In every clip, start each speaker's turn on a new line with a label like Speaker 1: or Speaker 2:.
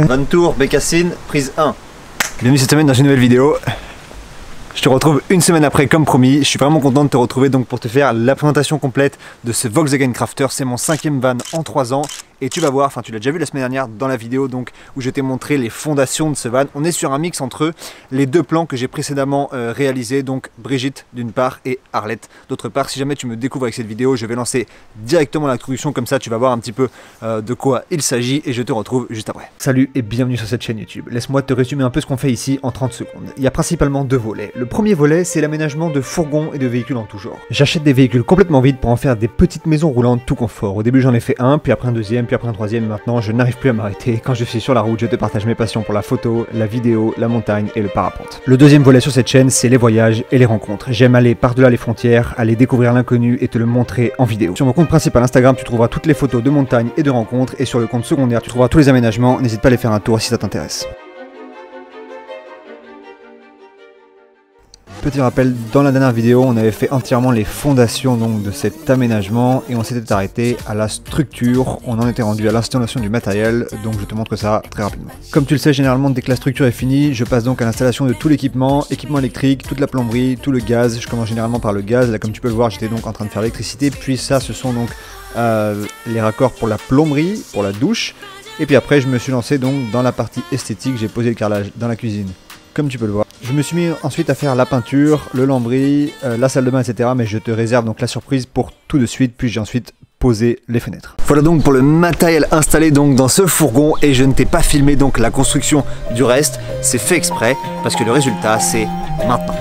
Speaker 1: Vantour Bécassine, prise 1. Bienvenue cette semaine dans une nouvelle vidéo. Je te retrouve une semaine après comme promis. Je suis vraiment content de te retrouver donc pour te faire la présentation complète de ce Volkswagen Crafter. C'est mon 5e van en 3 ans. Et tu vas voir, enfin tu l'as déjà vu la semaine dernière dans la vidéo donc où je t'ai montré les fondations de ce van. On est sur un mix entre les deux plans que j'ai précédemment réalisés, donc Brigitte d'une part et Arlette d'autre part. Si jamais tu me découvres avec cette vidéo, je vais lancer directement l'introduction, comme ça tu vas voir un petit peu de quoi il s'agit et je te retrouve juste après. Salut et bienvenue sur cette chaîne YouTube. Laisse-moi te résumer un peu ce qu'on fait ici en 30 secondes. Il y a principalement deux volets. Le premier volet, c'est l'aménagement de fourgons et de véhicules en tout genre. J'achète des véhicules complètement vides pour en faire des petites maisons roulantes tout confort. Au début j'en ai fait un, puis après un deuxième, puis après un troisième, maintenant je n'arrive plus à m'arrêter. Quand je suis sur la route, je te partage mes passions pour la photo, la vidéo, la montagne et le parapente. Le deuxième volet sur cette chaîne, c'est les voyages et les rencontres. J'aime aller par-delà les frontières, aller découvrir l'inconnu et te le montrer en vidéo. Sur mon compte principal Instagram, tu trouveras toutes les photos de montagne et de rencontres, et sur le compte secondaire, tu trouveras tous les aménagements. N'hésite pas à aller faire un tour si ça t'intéresse. Petit rappel, dans la dernière vidéo, on avait fait entièrement les fondations donc, de cet aménagement et on s'était arrêté à la structure. On en était rendu à l'installation du matériel, donc je te montre ça très rapidement. Comme tu le sais, généralement, dès que la structure est finie, je passe donc à l'installation de tout l'équipement, équipement électrique, toute la plomberie, tout le gaz. Je commence généralement par le gaz. Là, comme tu peux le voir, j'étais donc en train de faire l'électricité. Puis ça, ce sont donc les raccords pour la plomberie, pour la douche. Et puis après, je me suis lancé donc dans la partie esthétique. J'ai posé le carrelage dans la cuisine, comme tu peux le voir. Je me suis mis ensuite à faire la peinture, le lambris, la salle de bain, etc. Mais je te réserve donc la surprise pour tout de suite. Puis j'ai ensuite posé les fenêtres. Voilà donc pour le matériel installé donc dans ce fourgon. Et je ne t'ai pas filmé donc la construction du reste. C'est fait exprès parce que le résultat c'est maintenant.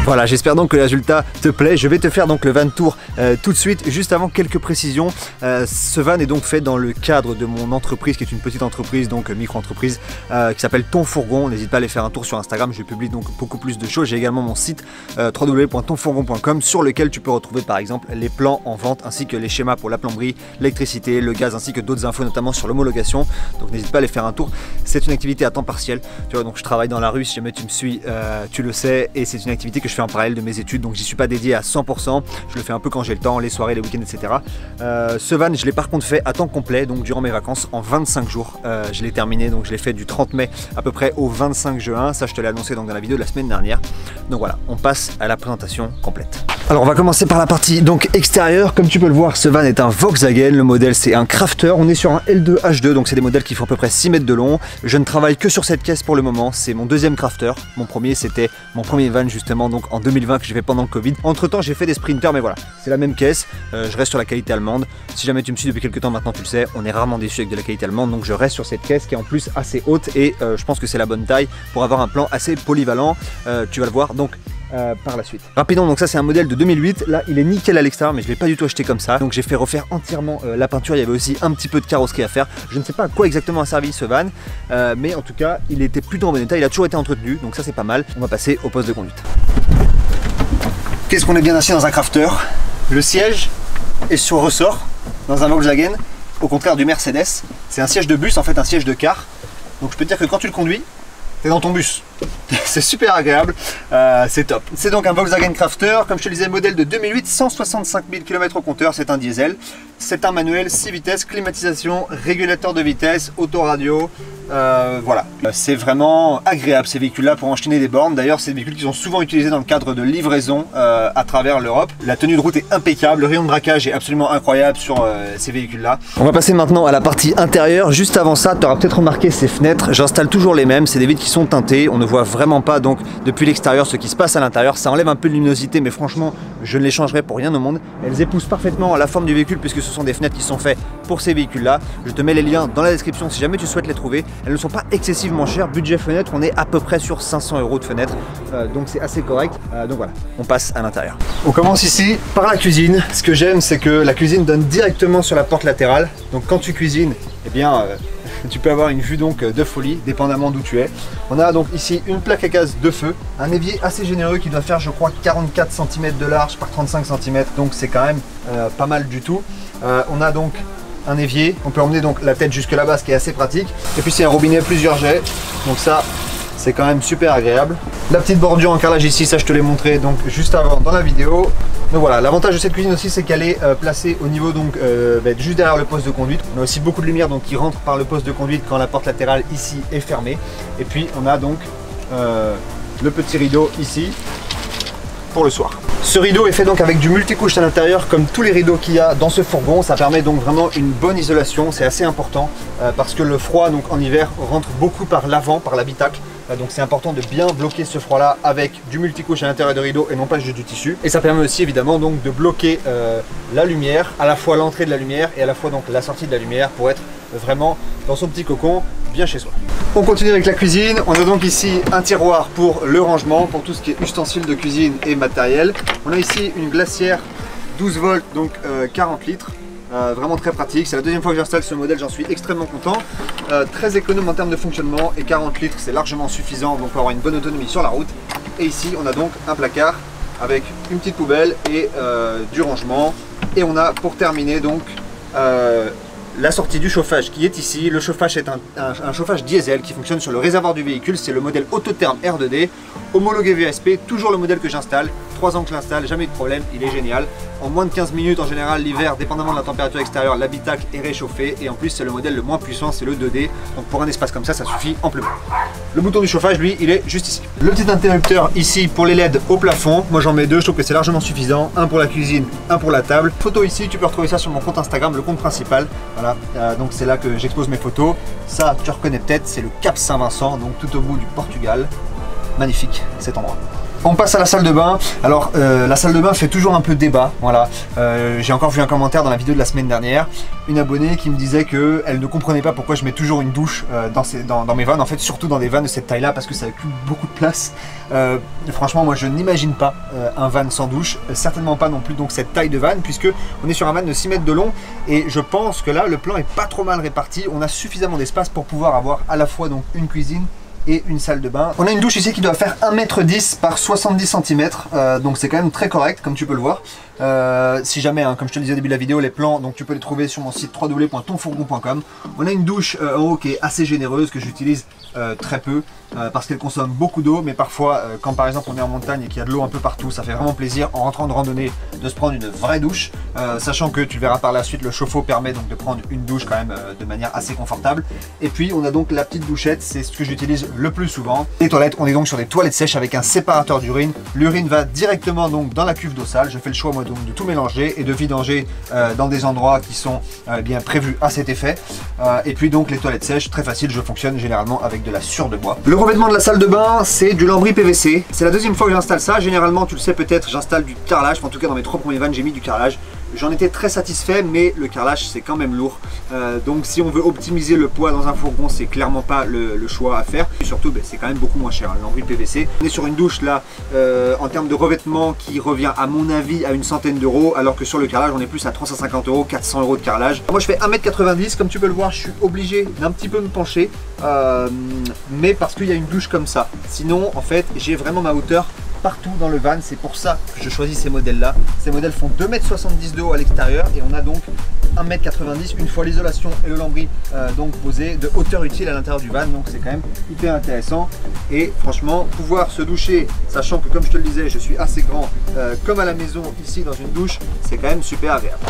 Speaker 1: Voilà, j'espère donc que le résultat te plaît. Je vais te faire donc le van tour tout de suite. Juste avant, quelques précisions. Ce van est donc fait dans le cadre de mon entreprise, qui est une petite entreprise, donc micro-entreprise, qui s'appelle Ton Fourgon. N'hésite pas à aller faire un tour sur Instagram, je publie donc beaucoup plus de choses. J'ai également mon site www.tonfourgon.com sur lequel tu peux retrouver par exemple les plans en vente, ainsi que les schémas pour la plomberie, l'électricité, le gaz, ainsi que d'autres infos, notamment sur l'homologation. Donc n'hésite pas à aller faire un tour. C'est une activité à temps partiel. Tu vois, donc je travaille dans la rue, si jamais tu me suis, tu le sais, et c'est une activité que je fais en parallèle de mes études, donc j'y suis pas dédié à 100%, je le fais un peu quand j'ai le temps, les soirées, les week-ends, etc. Ce van, je l'ai par contre fait à temps complet, donc durant mes vacances, en 25 jours. Je l'ai terminé, donc je l'ai fait du 30 mai à peu près au 25 juin, ça je te l'ai annoncé donc dans la vidéo de la semaine dernière. Donc voilà, on passe à la présentation complète. Alors on va commencer par la partie donc extérieure. Comme tu peux le voir, ce van est un Volkswagen, le modèle c'est un Crafter, on est sur un L2 H2, donc c'est des modèles qui font à peu près 6 mètres de long. Je ne travaille que sur cette caisse pour le moment, c'est mon deuxième Crafter. Mon premier c'était mon premier van justement donc en 2020 que j'ai fait pendant le Covid. Entre temps j'ai fait des sprinters, mais voilà, c'est la même caisse. Je reste sur la qualité allemande. Si jamais tu me suis depuis quelques temps maintenant, tu le sais, on est rarement déçu avec de la qualité allemande, donc je reste sur cette caisse qui est en plus assez haute et je pense que c'est la bonne taille pour avoir un plan assez polyvalent. Tu vas le voir donc par la suite. Rapidement, donc ça c'est un modèle de 2008. Là il est nickel à l'extérieur, mais je l'ai pas du tout acheté comme ça, donc j'ai fait refaire entièrement la peinture. Il y avait aussi un petit peu de carrosserie à faire. Je ne sais pas à quoi exactement a servi ce van, mais en tout cas il était plutôt en bon état. Il a toujours été entretenu, donc ça c'est pas mal. On va passer au poste de conduite. Qu'est-ce qu'on est bien assis dans un Crafter? Le siège est sur ressort dans un Volkswagen, au contraire du Mercedes. C'est un siège de bus, en fait un siège de car. Donc je peux te dire que quand tu le conduis, t'es dans ton bus. C'est super agréable, c'est top. C'est donc un Volkswagen Crafter, comme je te le disais, modèle de 2008, 165 000 km au compteur, c'est un diesel. C'est un manuel 6 vitesses, climatisation, régulateur de vitesse, autoradio, voilà. C'est vraiment agréable ces véhicules-là pour enchaîner des bornes. D'ailleurs, c'est des véhicules qui sont souvent utilisés dans le cadre de livraison à travers l'Europe. La tenue de route est impeccable, le rayon de braquage est absolument incroyable sur ces véhicules-là. On va passer maintenant à la partie intérieure. Juste avant ça, tu auras peut-être remarqué ces fenêtres. J'installe toujours les mêmes, c'est des vitres qui sont teintées. On ne voit vraiment pas donc depuis l'extérieur ce qui se passe à l'intérieur. Ça enlève un peu de luminosité, mais franchement, je ne les changerai pour rien au monde. Elles épousent parfaitement la forme du véhicule puisque ce sont des fenêtres qui sont faites pour ces véhicules-là. Je te mets les liens dans la description si jamais tu souhaites les trouver. elles ne sont pas excessivement chères. Budget fenêtre, on est à peu près sur 500 € de fenêtre, donc c'est assez correct. Donc voilà, on passe à l'intérieur. On commence ici par la cuisine. Ce que j'aime, c'est que la cuisine donne directement sur la porte latérale, donc quand tu cuisines, eh bien tu peux avoir une vue donc de folie, dépendamment d'où tu es. On a donc ici une plaque à gaz de feu, un évier assez généreux qui doit faire je crois 44 cm de large par 35 cm, donc c'est quand même pas mal du tout. On a donc un évier, on peut emmener donc la tête jusque là-bas, ce qui est assez pratique. Et puis c'est un robinet plusieurs jets, donc ça c'est quand même super agréable. La petite bordure en carrelage ici, ça je te l'ai montré donc juste avant dans la vidéo. Donc voilà, l'avantage de cette cuisine aussi, c'est qu'elle est placée au niveau donc juste derrière le poste de conduite. On a aussi beaucoup de lumière donc qui rentre par le poste de conduite quand la porte latérale ici est fermée. Et puis on a donc le petit rideau ici pour le soir. Ce rideau est fait donc avec du multicouche à l'intérieur, comme tous les rideaux qu'il y a dans ce fourgon. Ça permet donc vraiment une bonne isolation, c'est assez important parce que le froid donc en hiver rentre beaucoup par l'avant, par l'habitacle. Donc c'est important de bien bloquer ce froid là avec du multicouche à l'intérieur de rideau et non pas juste du tissu. Et ça permet aussi évidemment donc de bloquer la lumière, à la fois l'entrée de la lumière et à la fois donc la sortie de la lumière pour être vraiment dans son petit cocon bien chez soi. On continue avec la cuisine. On a donc ici un tiroir pour le rangement, pour tout ce qui est ustensiles de cuisine et matériel. On a ici une glacière 12 volts, donc 40 litres. Vraiment très pratique, c'est la deuxième fois que j'installe ce modèle, j'en suis extrêmement content. Très économe en termes de fonctionnement et 40 litres c'est largement suffisant donc pour avoir une bonne autonomie sur la route. Et ici on a donc un placard avec une petite poubelle et du rangement. Et on a pour terminer donc la sortie du chauffage qui est ici. Le chauffage est un chauffage diesel qui fonctionne sur le réservoir du véhicule. C'est le modèle Autotherm R2D, homologué VSP, toujours le modèle que j'installe. 3 ans que je l'installe, jamais de problème, il est génial. En moins de 15 minutes en général l'hiver, dépendamment de la température extérieure, l'habitacle est réchauffé. Et en plus c'est le modèle le moins puissant, c'est le 2D. Donc pour un espace comme ça suffit amplement. Le bouton du chauffage lui, il est juste ici. Le petit interrupteur ici pour les LED au plafond. Moi j'en mets 2, je trouve que c'est largement suffisant. Un pour la cuisine, un pour la table. Photo ici, tu peux retrouver ça sur mon compte Instagram, le compte principal. Voilà, donc c'est là que j'expose mes photos. Ça tu reconnais peut-être, c'est le Cap Saint-Vincent, donc tout au bout du Portugal. Magnifique cet endroit. On passe à la salle de bain. Alors la salle de bain fait toujours un peu débat, voilà. J'ai encore vu un commentaire dans la vidéo de la semaine dernière, une abonnée qui me disait qu'elle ne comprenait pas pourquoi je mets toujours une douche dans mes vannes, en fait surtout dans des vannes de cette taille là parce que ça occupe beaucoup de place. Franchement moi je n'imagine pas un van sans douche, certainement pas non plus donc cette taille de van, puisque on est sur un van de 6 mètres de long et je pense que là le plan est pas trop mal réparti, on a suffisamment d'espace pour pouvoir avoir à la fois donc une cuisine et une salle de bain. On a une douche ici qui doit faire 1,10 m par 70 cm, donc c'est quand même très correct comme tu peux le voir. Si jamais, hein, comme je te le disais au début de la vidéo, les plans, donc tu peux les trouver sur mon site www.tonfourgon.com. On a une douche en haut qui est assez généreuse, que j'utilise très peu, parce qu'elle consomme beaucoup d'eau, mais parfois, quand par exemple on est en montagne et qu'il y a de l'eau un peu partout, ça fait vraiment plaisir en rentrant de randonnée de se prendre une vraie douche, sachant que tu verras par la suite, le chauffe-eau permet donc de prendre une douche quand même de manière assez confortable. Et puis on a donc la petite douchette, c'est ce que j'utilise le plus souvent. Les toilettes, on est donc sur des toilettes sèches avec un séparateur d'urine. L'urine va directement donc dans la cuve d'eau sale. Je fais le choix moi donc de tout mélanger et de vidanger dans des endroits qui sont bien prévus à cet effet. Et puis donc les toilettes sèches, très facile, je fonctionne généralement avec de la sure de bois. Le revêtement de la salle de bain, c'est du lambris PVC. C'est la deuxième fois que j'installe ça. Généralement, tu le sais peut-être, j'installe du carrelage. En tout cas, dans mes 3 premiers vannes, j'ai mis du carrelage. J'en étais très satisfait, mais le carrelage c'est quand même lourd. Donc si on veut optimiser le poids dans un fourgon, c'est clairement pas le choix à faire. Et surtout, c'est quand même beaucoup moins cher, le lambris PVC. On est sur une douche là, en termes de revêtement, qui revient à mon avis à une centaine d'euros, alors que sur le carrelage, on est plus à 350 euros, 400 euros de carrelage. Moi je fais 1,90 m, comme tu peux le voir, je suis obligé d'un petit peu me pencher, mais parce qu'il y a une douche comme ça. Sinon, en fait, j'ai vraiment ma hauteur partout dans le van, c'est pour ça que je choisis ces modèles là. Ces modèles font 2,70 m de haut à l'extérieur et on a donc 1,90 m une fois l'isolation et le lambris donc posé, de hauteur utile à l'intérieur du van, donc c'est quand même hyper intéressant. Et franchement, pouvoir se doucher, sachant que comme je te le disais, je suis assez grand, comme à la maison ici dans une douche, c'est quand même super agréable.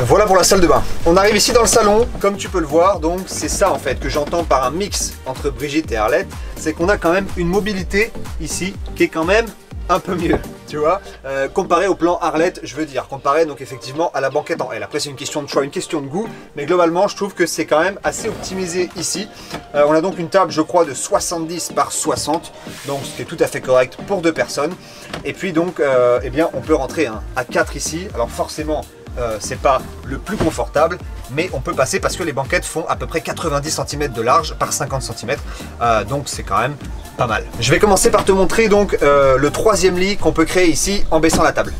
Speaker 1: Voilà pour la salle de bain. On arrive ici dans le salon, comme tu peux le voir, donc c'est ça en fait que j'entends par un mix entre Brigitte et Arlette, c'est qu'on a quand même une mobilité ici qui est quand même un peu mieux, tu vois, comparé au plan Arlette, je veux dire, comparé donc effectivement à la banquette en L. Après c'est une question de choix, une question de goût, mais globalement je trouve que c'est quand même assez optimisé ici. On a donc une table je crois de 70 par 60, donc ce qui est tout à fait correct pour 2 personnes. Et puis donc eh bien on peut rentrer à 4 ici, alors forcément c'est pas le plus confortable, mais on peut passer parce que les banquettes font à peu près 90 cm de large par 50 cm, donc c'est quand même pas mal. Je vais commencer par te montrer donc le troisième lit qu'on peut créer ici en baissant la table.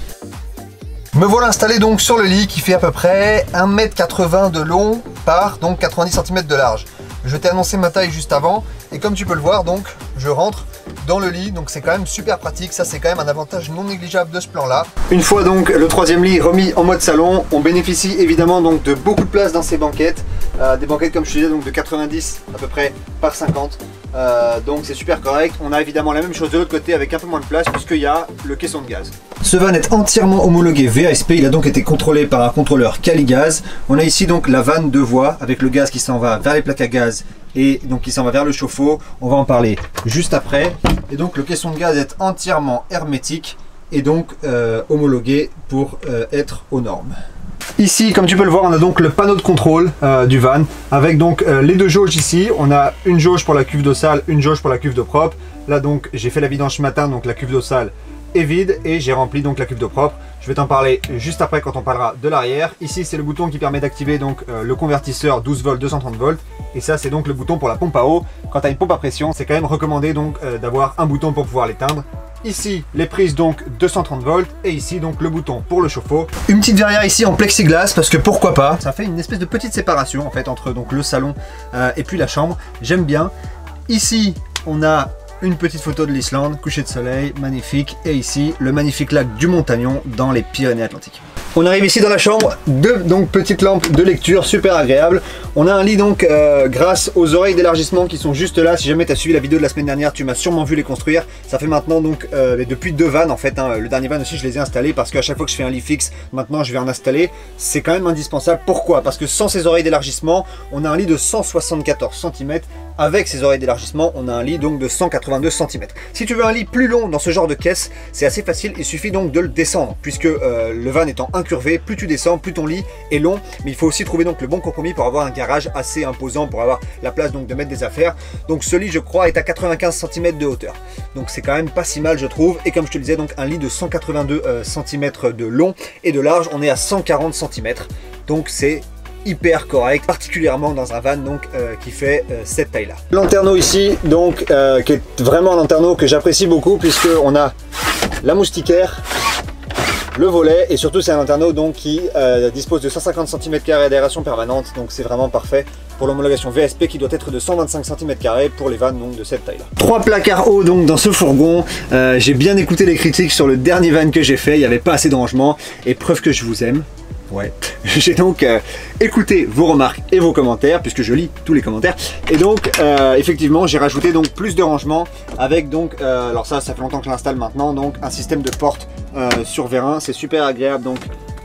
Speaker 1: Me voilà installé donc sur le lit qui fait à peu près 1,80 m de long par donc 90 cm de large. Je t'ai annoncé ma taille juste avant et comme tu peux le voir donc je rentre dans le lit, donc c'est quand même super pratique, ça c'est quand même un avantage non négligeable de ce plan là. Une fois donc le troisième lit remis en mode salon, on bénéficie évidemment donc de beaucoup de place dans ces banquettes, des banquettes comme je te disais donc de 90 à peu près par 50. Donc c'est super correct. On a évidemment la même chose de l'autre côté avec un peu moins de place puisqu'il y a le caisson de gaz. Ce van est entièrement homologué VASP, il a donc été contrôlé par un contrôleur Caligaz. On a ici donc la vanne de voie avec le gaz qui s'en va vers les plaques à gaz et donc qui s'en va vers le chauffe-eau. On va en parler juste après. Et donc le caisson de gaz est entièrement hermétique et donc homologué pour être aux normes. Ici, comme tu peux le voir, on a donc le panneau de contrôle du van avec donc les deux jauges ici. On a une jauge pour la cuve d'eau sale, une jauge pour la cuve d'eau propre. Là donc j'ai fait la vidange ce matin, donc la cuve d'eau sale est vide et j'ai rempli donc la cuve d'eau propre. Je vais t'en parler juste après quand on parlera de l'arrière. Ici c'est le bouton qui permet d'activer donc le convertisseur 12 volts 230 volts et ça c'est donc le bouton pour la pompe à eau. Quand tu as une pompe à pression, c'est quand même recommandé donc d'avoir un bouton pour pouvoir l'éteindre. Ici les prises donc 230 volts et ici donc le bouton pour le chauffe-eau. Une petite verrière ici en plexiglas parce que pourquoi pas. Ça fait une espèce de petite séparation en fait entre donc le salon et puis la chambre. J'aime bien. Ici on a une petite photo de l'Islande, coucher de soleil, magnifique. Et ici, le magnifique lac du Montagnon dans les Pyrénées-Atlantiques. On arrive ici dans la chambre, deux donc petites lampes de lecture, super agréable. On a un lit donc grâce aux oreilles d'élargissement qui sont juste là. Si jamais tu as suivi la vidéo de la semaine dernière, tu m'as sûrement vu les construire. Ça fait maintenant donc depuis 2 vannes en fait. Le dernier van aussi je les ai installés parce qu'à chaque fois que je fais un lit fixe, maintenant je vais en installer. C'est quand même indispensable. Pourquoi? Parce que sans ces oreilles d'élargissement, on a un lit de 174 cm. Avec ces oreilles d'élargissement, on a un lit donc de 182 cm. Si tu veux un lit plus long dans ce genre de caisse, c'est assez facile, il suffit donc de le descendre, puisque le van étant incurvé, plus tu descends, plus ton lit est long, mais il faut aussi trouver donc le bon compromis pour avoir un garage assez imposant, pour avoir la place donc de mettre des affaires. Donc ce lit je crois est à 95 cm de hauteur, donc c'est quand même pas si mal je trouve, et comme je te le disais, donc un lit de 182 cm de long et de large, on est à 140 cm, donc c'est hyper correct, particulièrement dans un van donc qui fait cette taille là. Lanterneau ici donc qui est vraiment un lanterneau que j'apprécie beaucoup puisque on a la moustiquaire, le volet et surtout c'est un lanterneau donc qui dispose de 150 cm² d'aération permanente, donc c'est vraiment parfait pour l'homologation VSP qui doit être de 125 cm² pour les vannes donc de cette taille là. 3 placards hauts donc dans ce fourgon. J'ai bien écouté les critiques sur le dernier van que j'ai fait, il n'y avait pas assez de rangement et preuve que je vous aime. Ouais, j'ai donc écouté vos remarques et vos commentaires puisque je lis tous les commentaires et donc effectivement j'ai rajouté donc plus de rangement avec donc alors ça fait longtemps que je l'installe maintenant, donc un système de porte sur vérin, c'est super agréable donc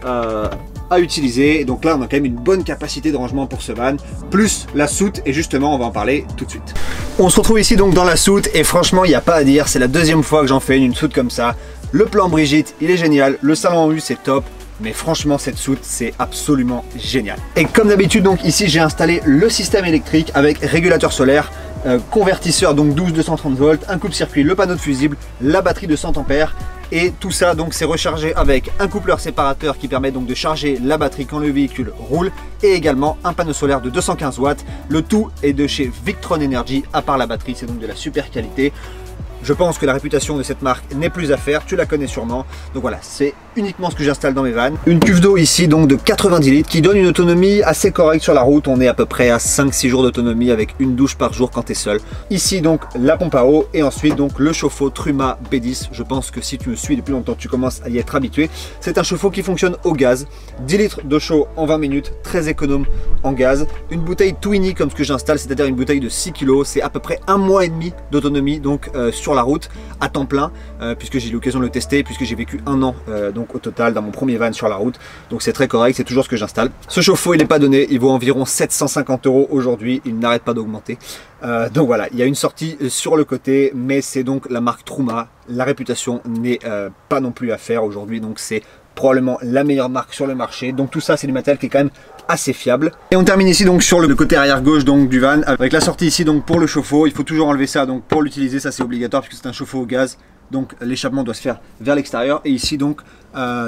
Speaker 1: à utiliser. Et donc là on a quand même une bonne capacité de rangement pour ce van, plus la soute et justement on va en parler tout de suite. On se retrouve ici donc dans la soute et franchement il n'y a pas à dire, c'est la deuxième fois que j'en fais une soute comme ça. Le plan Brigitte il est génial, le salon en U c'est top. Mais franchement cette soute c'est absolument génial. Et comme d'habitude donc ici j'ai installé le système électrique avec régulateur solaire, convertisseur donc 12-230 volts, un coupe-circuit, le panneau de fusible, la batterie de 100 ampères et tout ça donc c'est rechargé avec un coupleur séparateur qui permet donc de charger la batterie quand le véhicule roule et également un panneau solaire de 215 watts. Le tout est de chez Victron Energy, à part la batterie c'est donc de la super qualité. Je pense que la réputation de cette marque n'est plus à faire, tu la connais sûrement. Donc voilà, c'est uniquement ce que j'installe dans mes vannes. Une cuve d'eau ici donc de 90 litres qui donne une autonomie assez correcte sur la route. On est à peu près à 5-6 jours d'autonomie avec une douche par jour quand tu es seul. Ici donc la pompe à eau et ensuite donc le chauffe-eau Truma B10. Je pense que si tu me suis depuis longtemps, tu commences à y être habitué. C'est un chauffe-eau qui fonctionne au gaz. 10 litres d'eau chaude en 20 minutes, très économe en gaz. Une bouteille Twinny comme ce que j'installe, c'est-à-dire une bouteille de 6 kg. C'est à peu près 1 mois et demi d'autonomie donc sur la route à temps plein puisque j'ai eu l'occasion de le tester, puisque j'ai vécu 1 an donc au total dans mon premier van sur la route, donc c'est très correct, c'est toujours ce que j'installe. Ce chauffe-eau il n'est pas donné, il vaut environ 750 € aujourd'hui, il n'arrête pas d'augmenter, donc voilà, il y a une sortie sur le côté, mais c'est donc la marque Truma, la réputation n'est pas non plus à faire aujourd'hui, donc c'est probablement la meilleure marque sur le marché. Donc tout ça c'est du matériel qui est quand même assez fiable. Et on termine ici donc sur le côté arrière gauche donc du van avec la sortie ici donc pour le chauffe-eau. Il faut toujours enlever ça donc pour l'utiliser, ça c'est obligatoire puisque c'est un chauffe-eau au gaz. donc l'échappement doit se faire vers l'extérieur et ici donc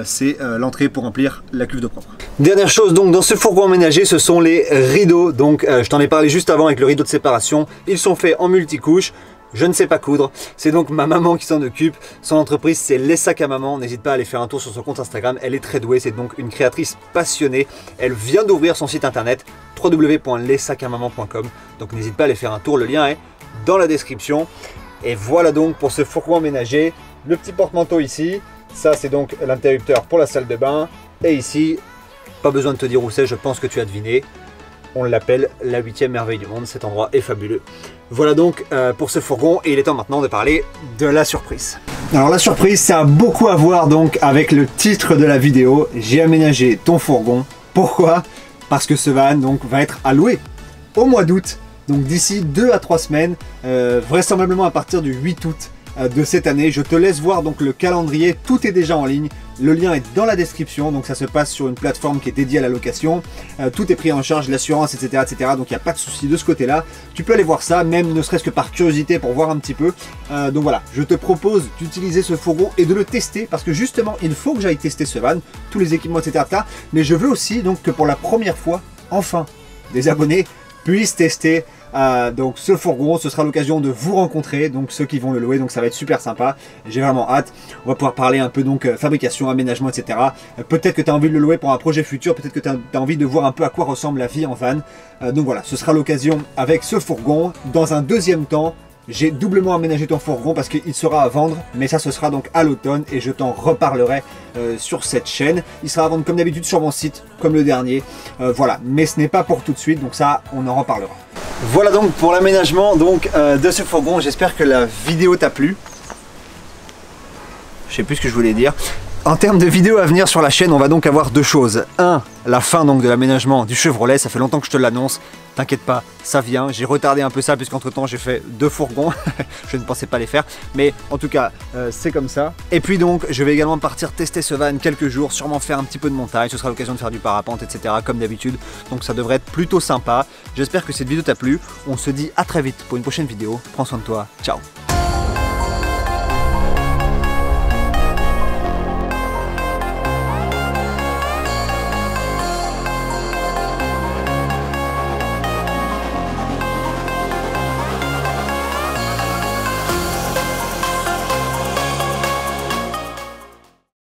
Speaker 1: c'est l'entrée pour remplir la cuve d'eau propre. Dernière chose donc dans ce fourgon aménagé, ce sont les rideaux. Donc je t'en ai parlé juste avant avec le rideau de séparation. Ils sont faits en multicouches. Je ne sais pas coudre, c'est donc ma maman qui s'en occupe. Son entreprise c'est Les Sacs à Maman, n'hésite pas à aller faire un tour sur son compte Instagram, elle est très douée, c'est donc une créatrice passionnée. Elle vient d'ouvrir son site internet www.lessacamaman.com, donc n'hésite pas à aller faire un tour, le lien est dans la description. Et voilà donc pour ce fourgon aménagé, le petit porte-manteau ici, ça c'est donc l'interrupteur pour la salle de bain, et ici, pas besoin de te dire où c'est, je pense que tu as deviné. On l'appelle la 8e merveille du monde, cet endroit est fabuleux. Voilà donc pour ce fourgon et il est temps maintenant de parler de la surprise. Alors la surprise, ça a beaucoup à voir donc avec le titre de la vidéo. J'ai aménagé ton fourgon. Pourquoi? Parce que ce van donc va être à louer au mois d'août. Donc d'ici 2 à 3 semaines, vraisemblablement à partir du 8 août de cette année. Je te laisse voir donc le calendrier, tout est déjà en ligne. Le lien est dans la description, donc ça se passe sur une plateforme qui est dédiée à la location. Tout est pris en charge, l'assurance, etc., etc. Donc il n'y a pas de souci de ce côté-là. Tu peux aller voir ça, même ne serait-ce que par curiosité pour voir un petit peu. Donc voilà, je te propose d'utiliser ce fourgon et de le tester parce que justement, il faut que j'aille tester ce van, tous les équipements, etc., etc. Mais je veux aussi donc que pour la première fois, enfin, des abonnés puissent tester donc ce fourgon. Ce sera l'occasion de vous rencontrer, donc ceux qui vont le louer, donc ça va être super sympa. J'ai vraiment hâte. On va pouvoir parler un peu donc fabrication, aménagement, etc. Peut-être que tu as envie de le louer pour un projet futur, peut-être que tu as envie de voir un peu à quoi ressemble la vie en van. Donc voilà, ce sera l'occasion avec ce fourgon. Dans un deuxième temps, j'ai doublement aménagé ton fourgon parce qu'il sera à vendre, mais ça ce sera donc à l'automne et je t'en reparlerai sur cette chaîne. Il sera à vendre comme d'habitude sur mon site, comme le dernier. Voilà, mais ce n'est pas pour tout de suite, donc ça on en reparlera. Voilà donc pour l'aménagement donc de ce fourgon. J'espère que la vidéo t'a plu. Je sais plus ce que je voulais dire. En termes de vidéos à venir sur la chaîne, on va donc avoir deux choses. Un, la fin donc de l'aménagement du Chevrolet, ça fait longtemps que je te l'annonce. T'inquiète pas, ça vient. J'ai retardé un peu ça puisqu'entre temps j'ai fait 2 fourgons. Je ne pensais pas les faire, mais en tout cas c'est comme ça. Et puis donc je vais également partir tester ce van quelques jours, sûrement faire un petit peu de montage. Ce sera l'occasion de faire du parapente, etc. comme d'habitude. Donc ça devrait être plutôt sympa. J'espère que cette vidéo t'a plu. On se dit à très vite pour une prochaine vidéo. Prends soin de toi. Ciao.